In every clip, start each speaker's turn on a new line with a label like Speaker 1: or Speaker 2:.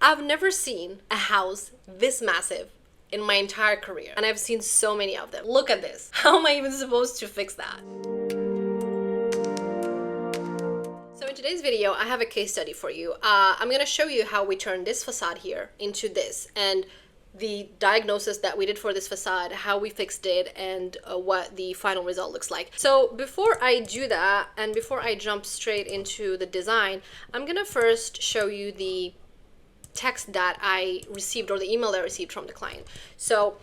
Speaker 1: I've never seen a house this massive in my entire career, and I've seen so many of them. Look at this. How am I even supposed to fix that? So in today's video, I have a case study for you. I'm gonna show you how we turned this facade here into this, and the diagnosis that we did for this facade, how we fixed it, and what the final result looks like. So before I do that, and before I jump straight into the design, I'm gonna first show you the text that I received, or the email that I received from the client. So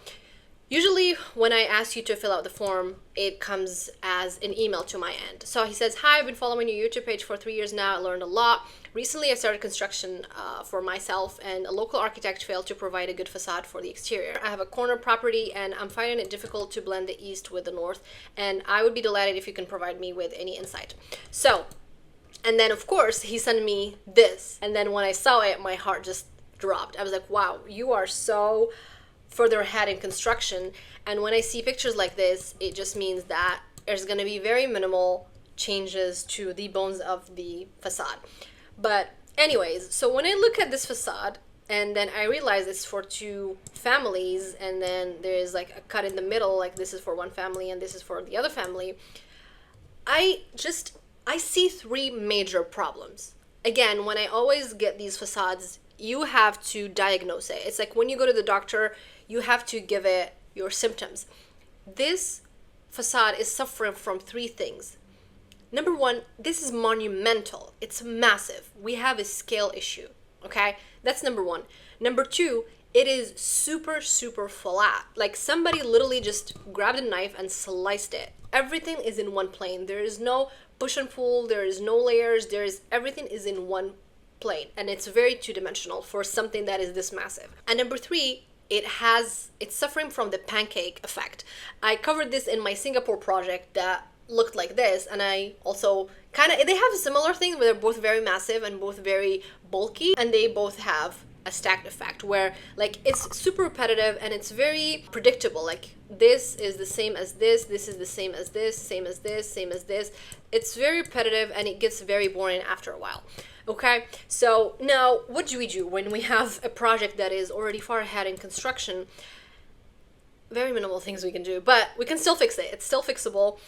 Speaker 1: usually when I ask you to fill out the form, it comes as an email to my end. So he says, "Hi, I've been following your YouTube page for 3 years now. I learned a lot. Recently, I started construction for myself, and a local architect failed to provide a good facade for the exterior. I have a corner property, and I'm finding it difficult to blend the east with the north, and I would be delighted if you can provide me with any insight." So, and then of course, he sent me this. And then when I saw it, my heart just dropped. I was like, wow, you are so further ahead in construction. And when I see pictures like this, it just means that there's going to be very minimal changes to the bones of the facade. But anyways, so when I look at this facade, and then I realize it's for two families, and then there's like a cut in the middle, like this is for one family and this is for the other family, I see three major problems. Again, when I always get these facades, you have to diagnose it. It's like when you go to the doctor, you have to give it your symptoms. This facade is suffering from three things. Number one, this is monumental. It's massive. We have a scale issue, okay? That's number one. Number two, it is super, super flat. Like somebody literally just grabbed a knife and sliced it. Everything is in one plane. There is no push and pull. There is no layers. Everything is in one plane. And it's very two-dimensional for something that is this massive. And number three, it's suffering from the pancake effect. I covered this in my Singapore project that looked like this, and I also they have a similar thing where they're both very massive and both very bulky, and they both have a stacked effect where like it's super repetitive and it's very predictable. Like this is the same as this is the same as this, same as this, same as this. It's very repetitive and it gets very boring after a while. Okay, so now what do we do when we have a project that is already far ahead in construction? Very minimal things we can do, but we can still fix it. It's still fixable.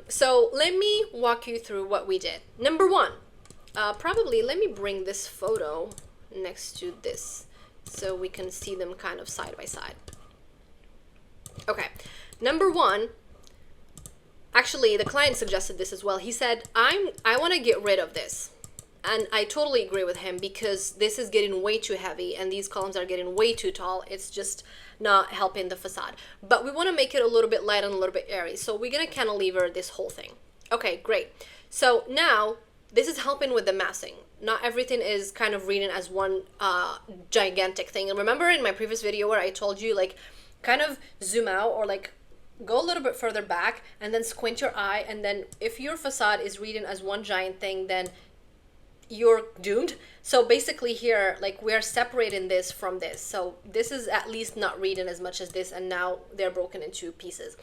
Speaker 1: So let me walk you through what we did. Number one, probably let me bring this photo next to this so we can see them kind of side by side. Okay, number one, actually the client suggested this as well. He said, I want to get rid of this. And I totally agree with him because this is getting way too heavy and these columns are getting way too tall. It's just not helping the facade. But we want to make it a little bit light and a little bit airy. So we're going to cantilever this whole thing. Okay, great. So now this is helping with the massing. Not everything is kind of reading as one gigantic thing. And remember in my previous video where I told you like kind of zoom out or like go a little bit further back and then squint your eye. And then if your facade is reading as one giant thing, then you're doomed. So basically here, like we are separating this from this. So this is at least not reading as much as this, and now they're broken into pieces.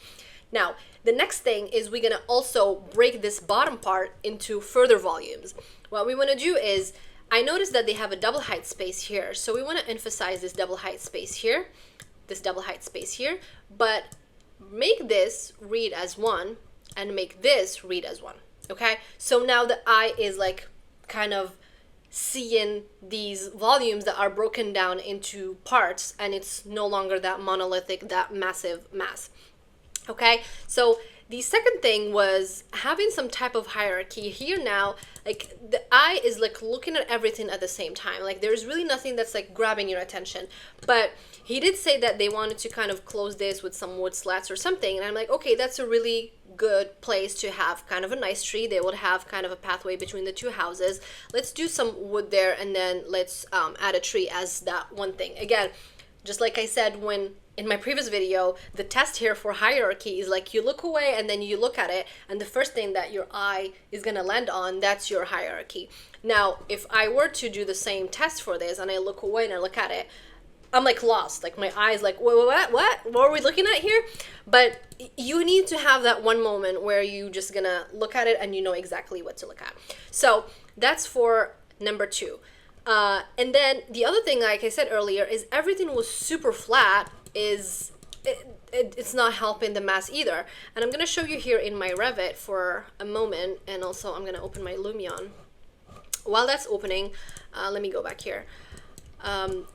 Speaker 1: Now, the next thing is we're gonna also break this bottom part into further volumes. What we wanna do is, I noticed that they have a double height space here. So we wanna emphasize this double height space here, this double height space here, but make this read as one and make this read as one, okay? So now the eye is like kind of seeing these volumes that are broken down into parts, and it's no longer that monolithic, that massive mass. Okay, so the second thing was having some type of hierarchy here. Now like the eye is like looking at everything at the same time, like there's really nothing that's like grabbing your attention. But he did say that they wanted to kind of close this with some wood slats or something, and I'm like, okay, that's a really good place to have kind of a nice tree. They would have kind of a pathway between the two houses. Let's do some wood there, and then let's add a tree as that one thing. Again, just like I said when in my previous video, the test here for hierarchy is like you look away and then you look at it, and the first thing that your eye is gonna land on, that's your hierarchy. Now, if I were to do the same test for this and I look away and I look at it, I'm like lost. Like my eyes like, what are we looking at here? But you need to have that one moment where you just gonna look at it and you know exactly what to look at. So that's for number two. And then the other thing, like I said earlier, is everything was super flat. It's not helping the mass either. And I'm going to show you here in my Revit for a moment, and also I'm going to open my Lumion. While that's opening, let me go back here.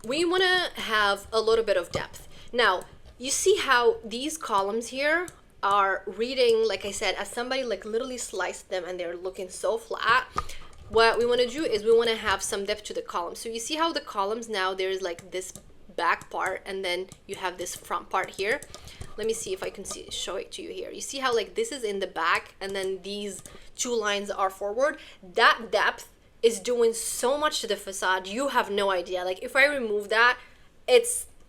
Speaker 1: We want to have a little bit of depth. Now, you see how these columns here are reading, like I said, as somebody like literally sliced them and they're looking so flat. What we want to do is we want to have some depth to the columns. So you see how the columns now, there's like this back part and then you have this front part here. Let me see if I can show it to you here. You see how like this is in the back and then these two lines are forward? That depth is doing so much to the facade, you have no idea. Like if I remove that,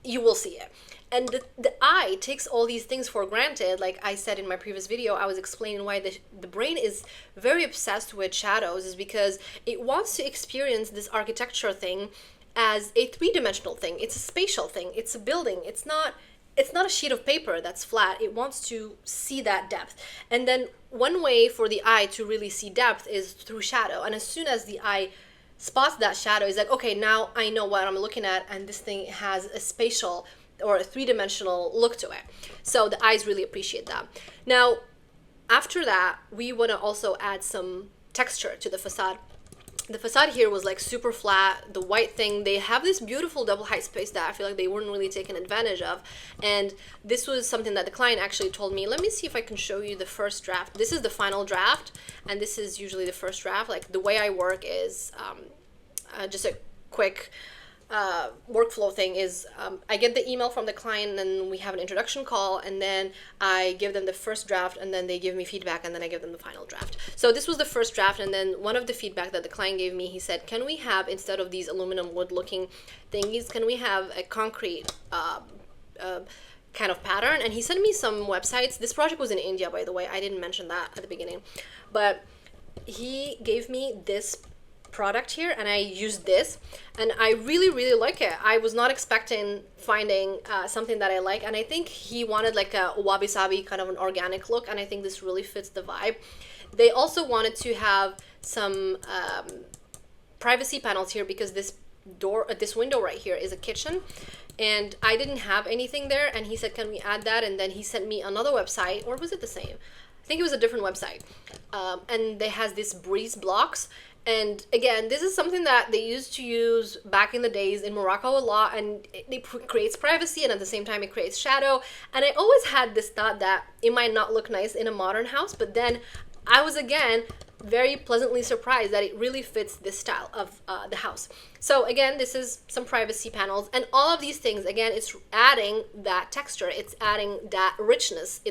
Speaker 1: you will see it. And the eye takes all these things for granted. Like I said in my previous video, I was explaining why the brain is very obsessed with shadows, is because it wants to experience this architecture thing as a three-dimensional thing. It's a spatial thing. It's a building. It's not a sheet of paper that's flat. It wants to see that depth. And then one way for the eye to really see depth is through shadow. And as soon as the eye spots that shadow, it's like, okay, now I know what I'm looking at, and this thing has a spatial or a three-dimensional look to it. So the eyes really appreciate that. Now, after that, we want to also add some texture to the facade. The facade here was like super flat, the white thing. They have this beautiful double height space that I feel like they weren't really taken advantage of. And this was something that the client actually told me. Let me see if I can show you the first draft. This is the final draft, and this is usually the first draft. Like the way I work is just a quick workflow thing is I get the email from the client, and we have an introduction call, and then I give them the first draft, and then they give me feedback, and then I give them the final draft. So this was the first draft, and then one of the feedback that the client gave me, he said, can we have, instead of these aluminum wood looking thingies, can we have a concrete kind of pattern? And he sent me some websites. This project was in India, by the way. I didn't mention that at the beginning, but he gave me this product here, and I used this, and I really like it. I was not expecting finding something that I like, and I think he wanted like a wabi-sabi kind of an organic look, and I think this really fits the vibe. They also wanted to have some privacy panels here, because this window right here is a kitchen, and I didn't have anything there, and he said, can we add that? And then he sent me another website, or was it the same? I think it was a different website, and they has this breeze blocks. And again, this is something that they used to use back in the days in Morocco a lot, and it creates privacy, and at the same time it creates shadow. And I always had this thought that it might not look nice in a modern house, but then I was again very pleasantly surprised that it really fits this style of the house. So again, this is some privacy panels, and all of these things, again, it's adding that texture, it's adding that richness.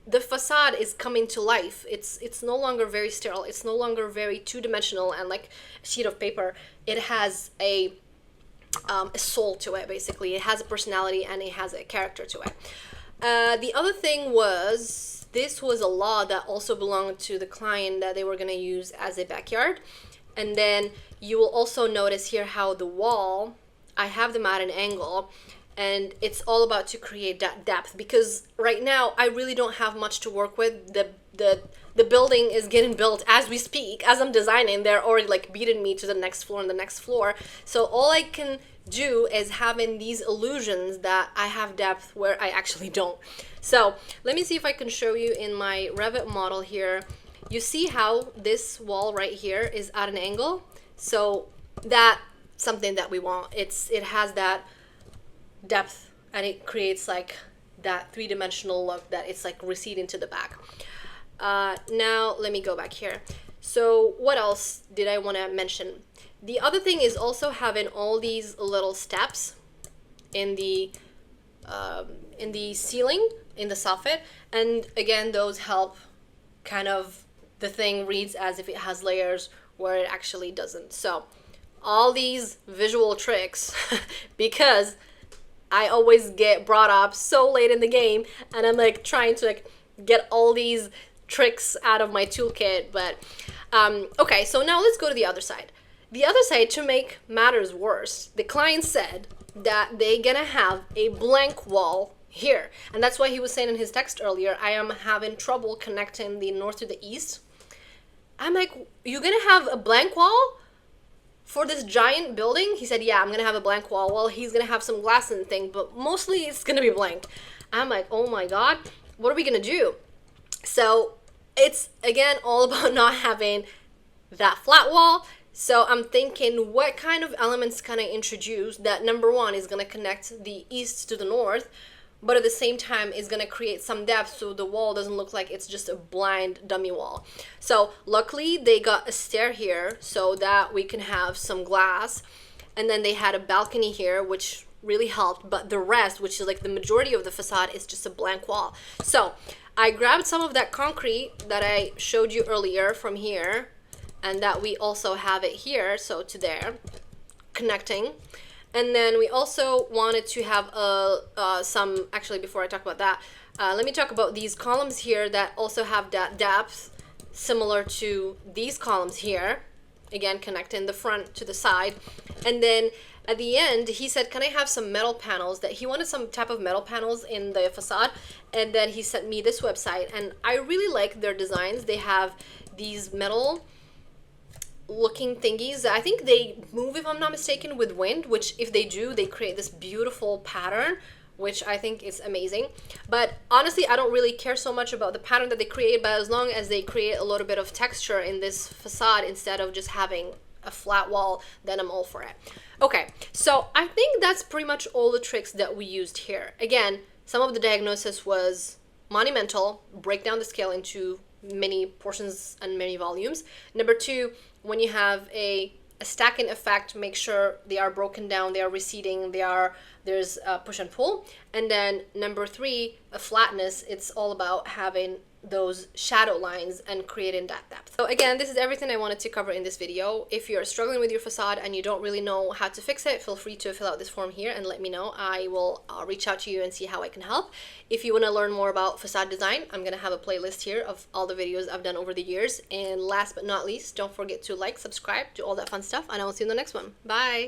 Speaker 1: The facade is coming to life. It's no longer very sterile. It's no longer very two-dimensional and like a sheet of paper. It has a soul to it, basically. It has a personality and it has a character to it. The other thing was, this was a law that also belonged to the client that they were going to use as a backyard. And then you will also notice here how the wall, I have them at an angle, and it's all about to create that depth, because right now I really don't have much to work with. The building is getting built as we speak. As I'm designing, they're already like beating me to the next floor and the next floor. So all I can do is having these illusions that I have depth where I actually don't. So let me see if I can show you in my Revit model here. You see how this wall right here is at an angle? So that's something that we want. It has that depth, and it creates like that three-dimensional look that it's like receding to the back. Now let me go back here. So what else did I want to mention? The other thing is also having all these little steps in the ceiling, in the soffit, and again, those help kind of the thing reads as if it has layers where it actually doesn't. So all these visual tricks because I always get brought up so late in the game, and I'm like trying to like get all these tricks out of my toolkit. But okay, so now let's go to the other side. The other side, to make matters worse, the client said that they're gonna have a blank wall here, and that's why he was saying in his text earlier, I am having trouble connecting the north to the east. I'm like, you're gonna have a blank wall? for this giant building, he said, yeah, I'm gonna have a blank wall. Well, he's gonna have some glass and thing, but mostly it's gonna be blank. I'm like, oh my God, what are we gonna do? So it's, again, all about not having that flat wall. So I'm thinking, what kind of elements can I introduce that, number one, is gonna connect the east to the north, but at the same time is gonna create some depth so the wall doesn't look like it's just a blind dummy wall. So luckily they got a stair here so that we can have some glass, and then they had a balcony here which really helped, but the rest, which is like the majority of the facade, is just a blank wall. So I grabbed some of that concrete that I showed you earlier from here, and that we also have it here, so to there, connecting. And then we also wanted to have some, actually before I talk about that, let me talk about these columns here that also have that depth similar to these columns here, again connecting the front to the side. And then at the end he said, can I have some metal panels? That he wanted some type of metal panels in the facade, and then he sent me this website, and I really like their designs. They have these metal looking thingies. I think they move, if I'm not mistaken, with wind, which if they do, they create this beautiful pattern, which I think is amazing. But honestly, I don't really care so much about the pattern that they create, but as long as they create a little bit of texture in this facade instead of just having a flat wall, then I'm all for it. Okay, so I think that's pretty much all the tricks that we used here. Again, some of the diagnosis was monumental, break down the scale into many portions and many volumes. Number two, when you have a stacking effect, make sure they are broken down, they are receding, there's push and pull. And then number three, a flatness, it's all about having those shadow lines and creating that depth. So again, this is everything I wanted to cover in this video. If you're struggling with your facade and you don't really know how to fix it, feel free to fill out this form here and let me know. I will reach out to you and see how I can help. If you want to learn more about facade design, I'm gonna have a playlist here of all the videos I've done over the years. And last but not least, don't forget to like, subscribe, do all that fun stuff, and I will see you in the next one. Bye!